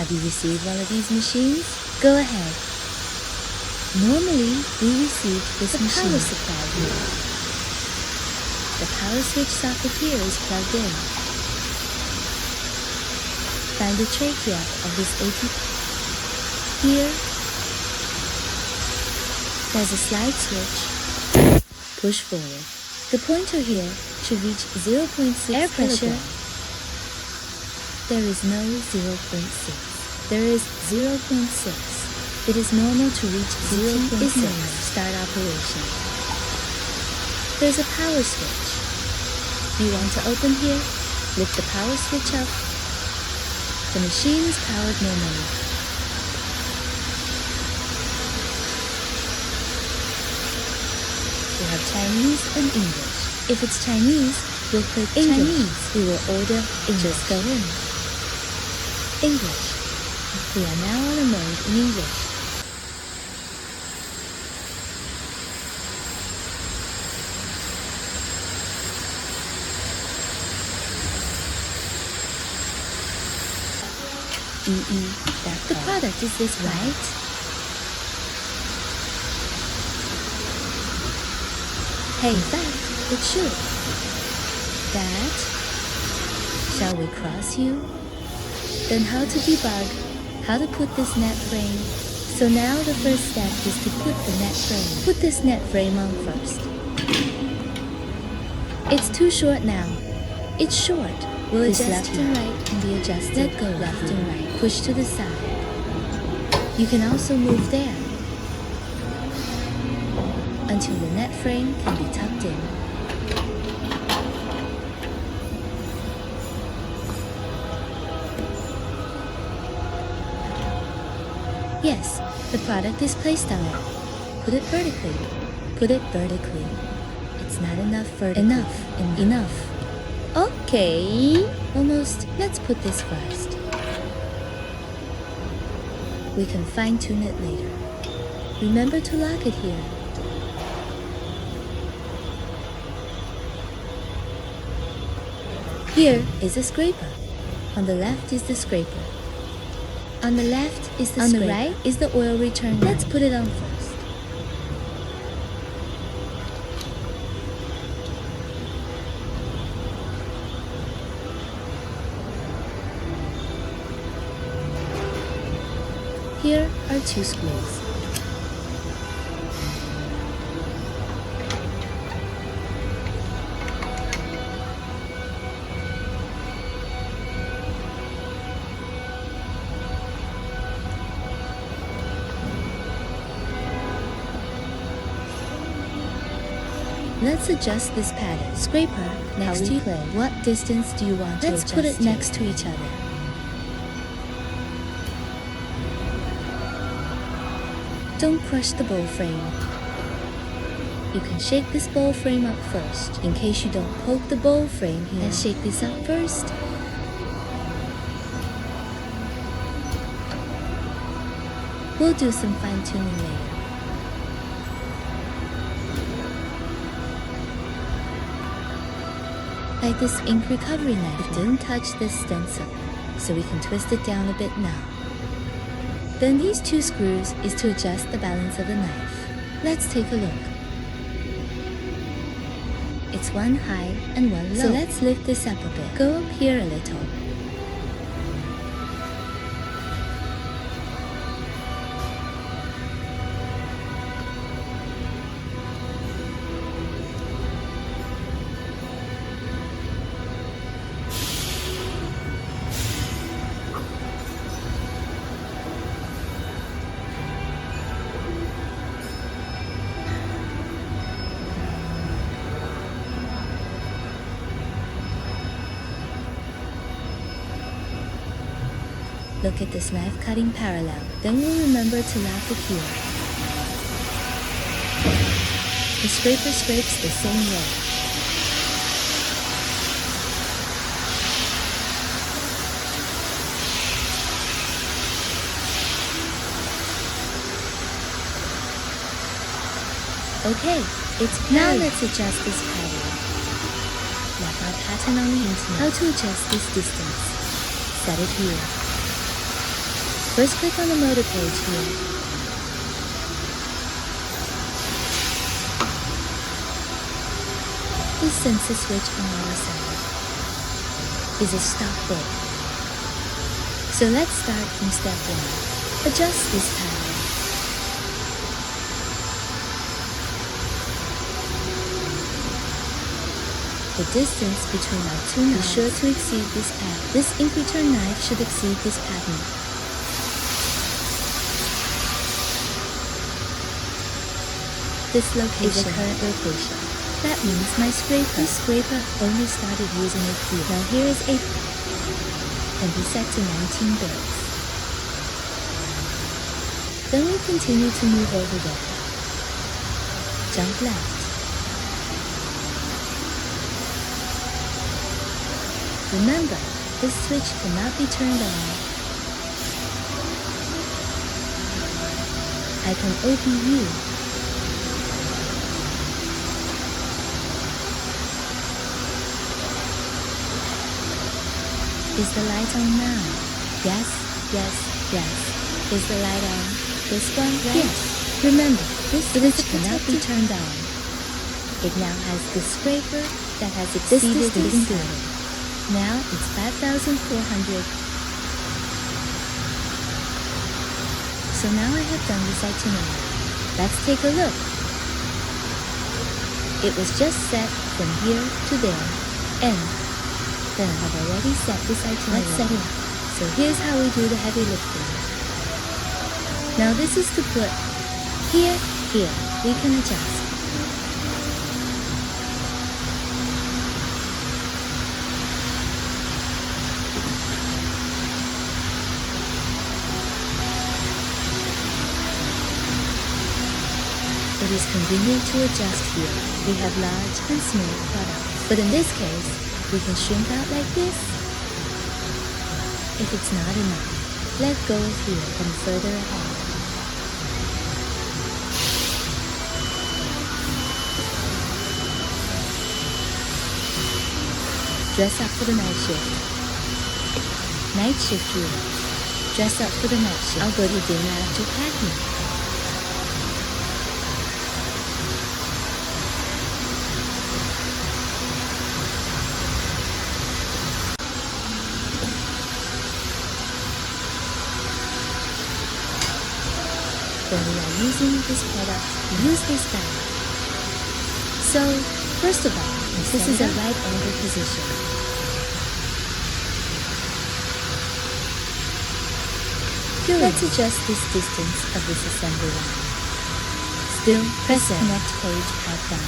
Have you received one of these machines? Go ahead. Normally, we receive this machine. Power supply here. The power switch socket here is plugged in. Find the trachea of this ATP. Here, there's a slide switch. Push forward. The pointer here should reach 0.6 air pressure. There is no 0.6. There is 0.6. It is normal to reach 0.6. Start operation. There's a power switch. You want to open here? Lift the power switch up. The machine is powered normally. We have Chinese and English. If it's Chinese, we'll click English. We will order English. Just go in. English. We are now on a mode in English. The product is this, right? Hey, in fact, it should. That. Shall we cross you? Then how to debug, how to put this net frame. So now the first step is to put the net frame. Put this net frame on first. It's too short now. It's short. We'll adjust left and right can be adjusted. Let go left and right. Push to the side. You can also move there until the net frame can be tucked in. Yes, the product is placed on it. Put it vertically. Put it vertically. It's not enough vertically. Enough. Okay. Almost. Let's put this first. We can fine-tune it later. Remember to lock it here. Here is a scraper. On the left is the scraper. On the left is the scraper. On the right is the oil return. Let's put it on first. Here are 2 screws. Let's adjust this pattern. Scraper next to play. What distance do you want to adjust? Let's put it next to each other. Don't crush the bowl frame. You can shake this bowl frame up first. In case you don't poke the bowl frame here, let's shake this up first. We'll do some fine-tuning later. Like this ink recovery knife, it didn't touch this stencil, so we can twist it down a bit now. Then these 2 screws is to adjust the balance of the knife. Let's take a look. It's one high and one low. So let's lift this up a bit. Go up here a little. Look at this knife cutting parallel. Then we'll remember to lock it here. The scraper scrapes the same way. Okay, it's parallel. Now let's adjust this pattern. Like our pattern on the internet. How to adjust this distance. Set it here. First click on the motor page here. This sensor switch on our side is a stop button. So let's start from step 1. Adjust this pattern. The distance between our two knives is sure to exceed this pattern. This ink return knife should exceed this pattern. This location is the current location. That means my scraper only started using it here. Now here is 8 and be set to 19 bits. Then we continue to move over there. Jump left. Remember, this switch cannot be turned on. I can OBU. Is the light on now? Yes, yes, yes. Is the light on? This one, right? Yes. Remember, this switch cannot be turned on. It now has the scraper that has exceeded this pattern. Now it's 5,400. So now I have done this itinerary. Let's take a look. It was just set from here to there, and then I have already set this itinerary. Let's set it up. So here's how we do the heavy lifting. Now this is to put here. We can adjust. It is convenient to adjust here. We have large and small products. But in this case, we can shrink out like this. If it's not enough, let go of here and further ahead. Dress up for the night shift. Night shift here. Dress up for the night shift. I'll go to dinner after packing. When we are using this product, use this bag. So, first of all, this is a right angle position. Let's adjust this distance of this assembly line. Still, press Connect page out down.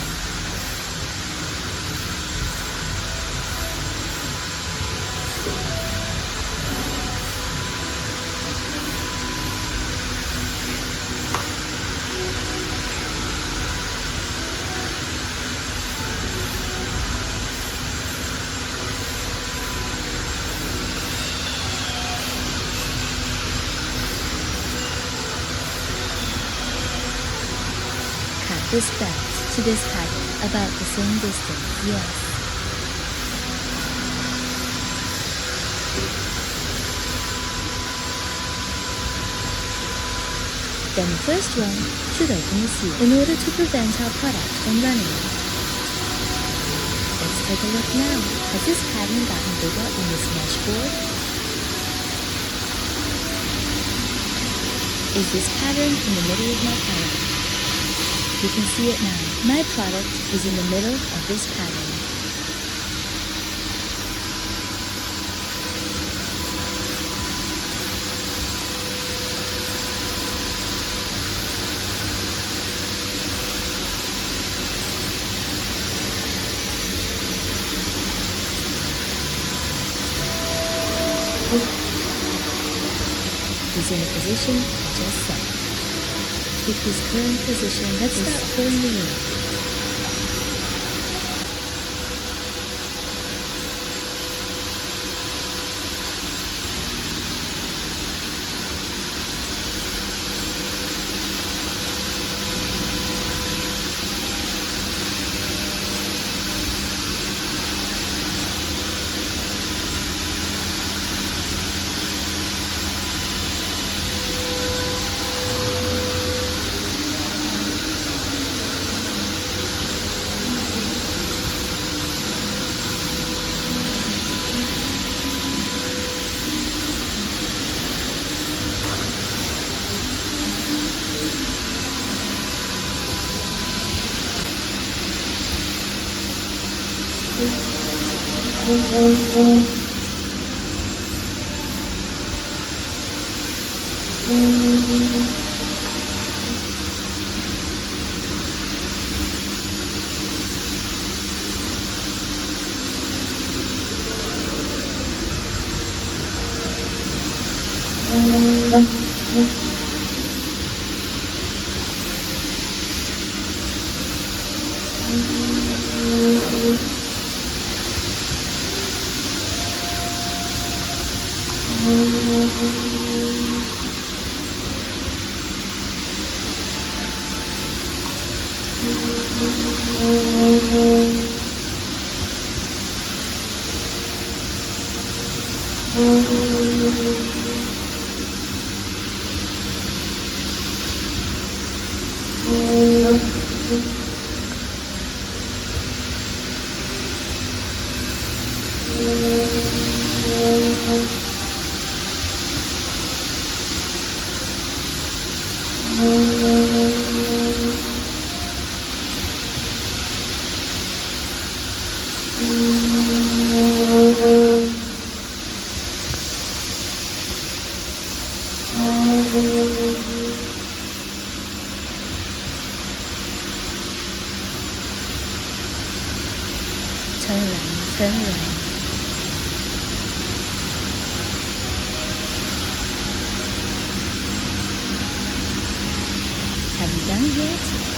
This back to this pattern about the same distance, yes. Then the first one should open the seal in order to prevent our product from running. Let's take a look now. Has this pattern gotten bigger on this mesh board? Is this pattern in the middle of my pattern? You can see it now. My product is in the middle of this pattern. Is in the position I just set. Keep this current position. Let's start pulling the ring. 纯然真如。Have you done it yet?